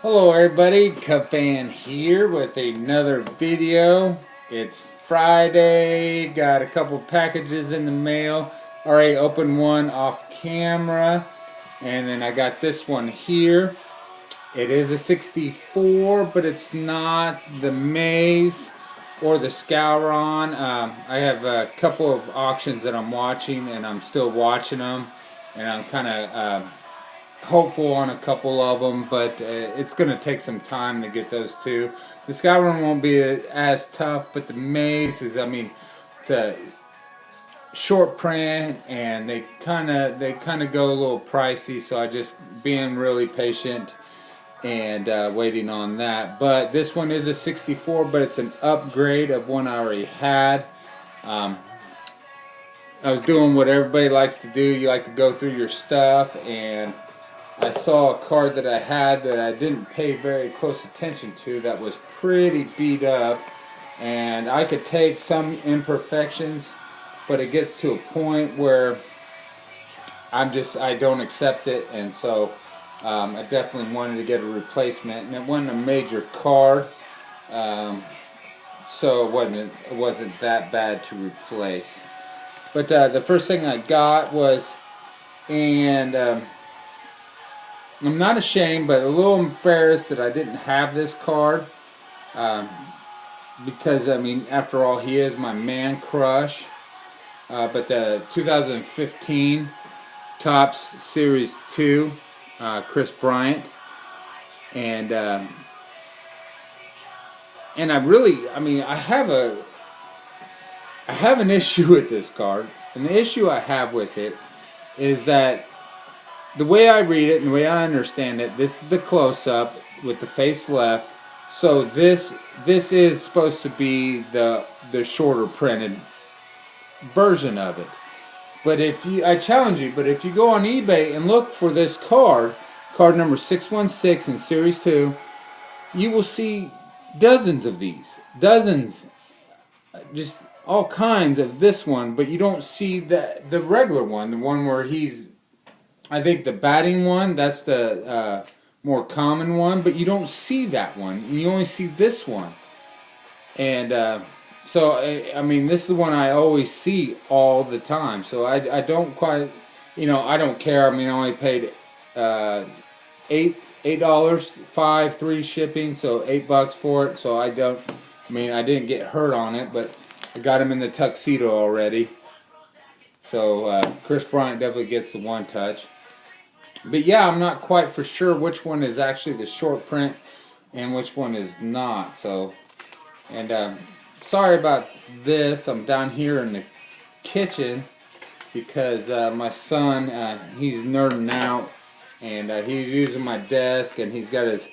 Hello everybody, Cub Fan here with another video. It's Friday, got a couple packages in the mail. Already opened one off camera, and then I got this one here. It is a 64, but it's not the Maze or the Scouron. I have a couple of auctions that I'm watching, and I'm still watching them, and I'm kind of hopeful on a couple of them, but it's going to take some time to get those two. The Skyrim won't be as tough, but the Maze is, I mean, it's a short print, and they kind of go a little pricey. So I just being really patient and waiting on that. But this one is a 64, but it's an upgrade of one I already had. Um, I was doing what everybody likes to do. You like to go through your stuff, and I saw a card that I had that I didn't pay very close attention to that was pretty beat up, and I could take some imperfections, but it gets to a point where I don't accept it, and so I definitely wanted to get a replacement, and it wasn't a major card, so it wasn't that bad to replace. But the first thing I got was, and I'm not ashamed, but a little embarrassed that I didn't have this card. Um, because, I mean, after all, he is my man crush. But the 2015 Topps Series 2, Kris Bryant. And, and I mean, I have an issue with this card. And the issue I have with it is that the way I read it and the way I understand it, this is the close-up with the face left. So this is supposed to be the shorter printed version of it. But I challenge you, but if you go on eBay and look for this card number 616 in Series 2, you will see dozens of these. Dozens, just all kinds of this one, but you don't see the regular one, the one where I think the batting one, that's the more common one, but you don't see that one. You only see this one. And so, I mean, this is the one I always see all the time. So I don't quite, I don't care. I mean, I only paid $8, free shipping, so $8 for it. So I didn't get hurt on it, but I got him in the tuxedo already. So Kris Bryant definitely gets the one touch. But yeah, I'm not quite for sure which one is actually the short print and which one is not. So, and sorry about this. I'm down here in the kitchen because my son, he's nerding out, and he's using my desk, and he's got his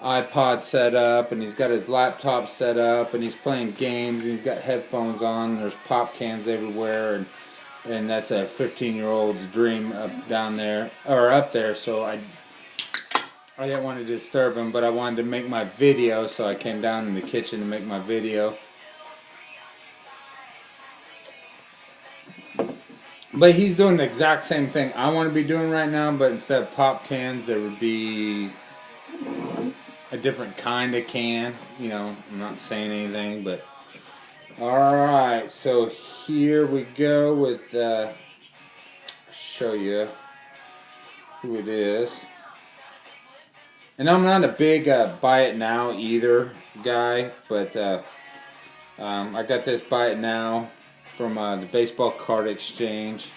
iPod set up, and he's got his laptop set up, and he's playing games, and he's got headphones on, and there's pop cans everywhere, and that's a 15-year-old's dream down there, or up there, so I didn't want to disturb him, but I wanted to make my video, so I came down in the kitchen to make my video. But he's doing the exact same thing I want to be doing right now, but instead of pop cans, there would be a different kind of can. I'm not saying anything, but alright, so here we go with, show you who it is. And I'm not a big buy it now either guy, but I got this buy it now from the Baseball Card Exchange,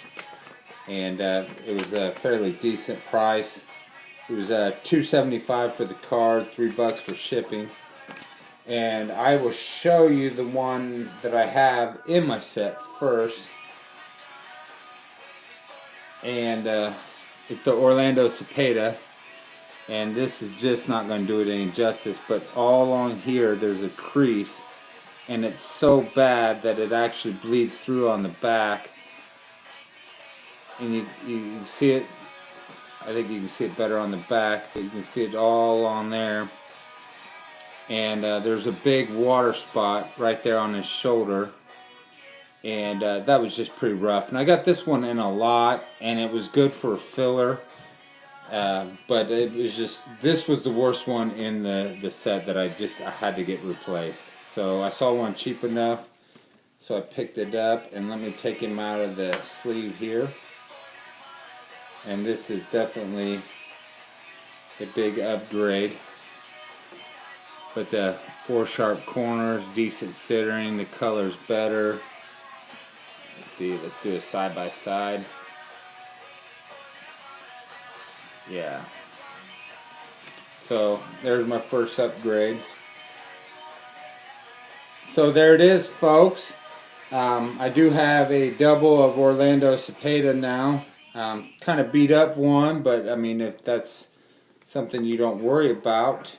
and it was a fairly decent price. It was $2.75 for the card, $3 for shipping. And I will show you the one that I have in my set first. And it's the Orlando Cepeda. And this is just not going to do it any justice. But all along here, there's a crease. And it's so bad that it actually bleeds through on the back. And you can see it. I think you can see it better on the back. But you can see it all on there. And there's a big water spot right there on his shoulder, and that was just pretty rough. And I got this one in a lot, and it was good for a filler. But it was just, this was the worst one in the set that I had to get replaced. So I saw one cheap enough, so I picked it up, and let me take him out of the sleeve here. And this is definitely a big upgrade. But the 4 sharp corners, decent centering, the color's better. Let's see, let's do a side by side. Yeah. So there's my first upgrade. So there it is, folks. I do have a double of Orlando Cepeda now. Kind of beat up one, but I mean, if that's something you don't worry about,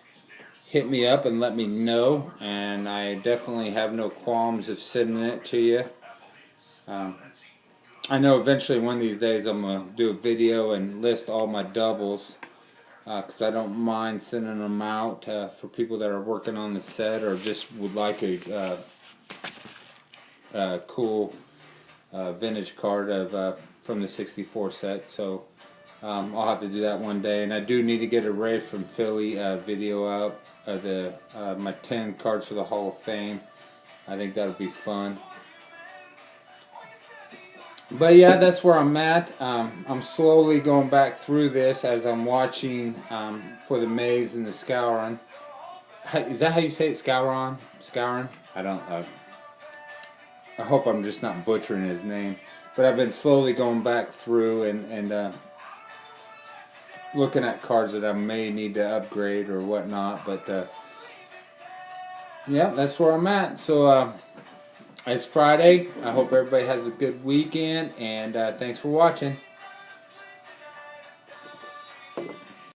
hit me up and let me know. And I definitely have no qualms of sending it to you. I know eventually one of these days I'm going to do a video and list all my doubles, because I don't mind sending them out for people that are working on the set or just would like a cool vintage card of from the 64 set. So I'll have to do that one day. And I do need to get a Ray from Philly video out of my 10 cards for the Hall of Fame. I think that'll be fun. But yeah, that's where I'm at. I'm slowly going back through this as I'm watching for the maze and the Scouron. Is that how you say it? Scouron? Scouron? I don't. I hope I'm just not butchering his name. But I've been slowly going back through and looking at cards that I may need to upgrade or whatnot. But yeah, that's where I'm at. So it's Friday. I hope everybody has a good weekend, and thanks for watching.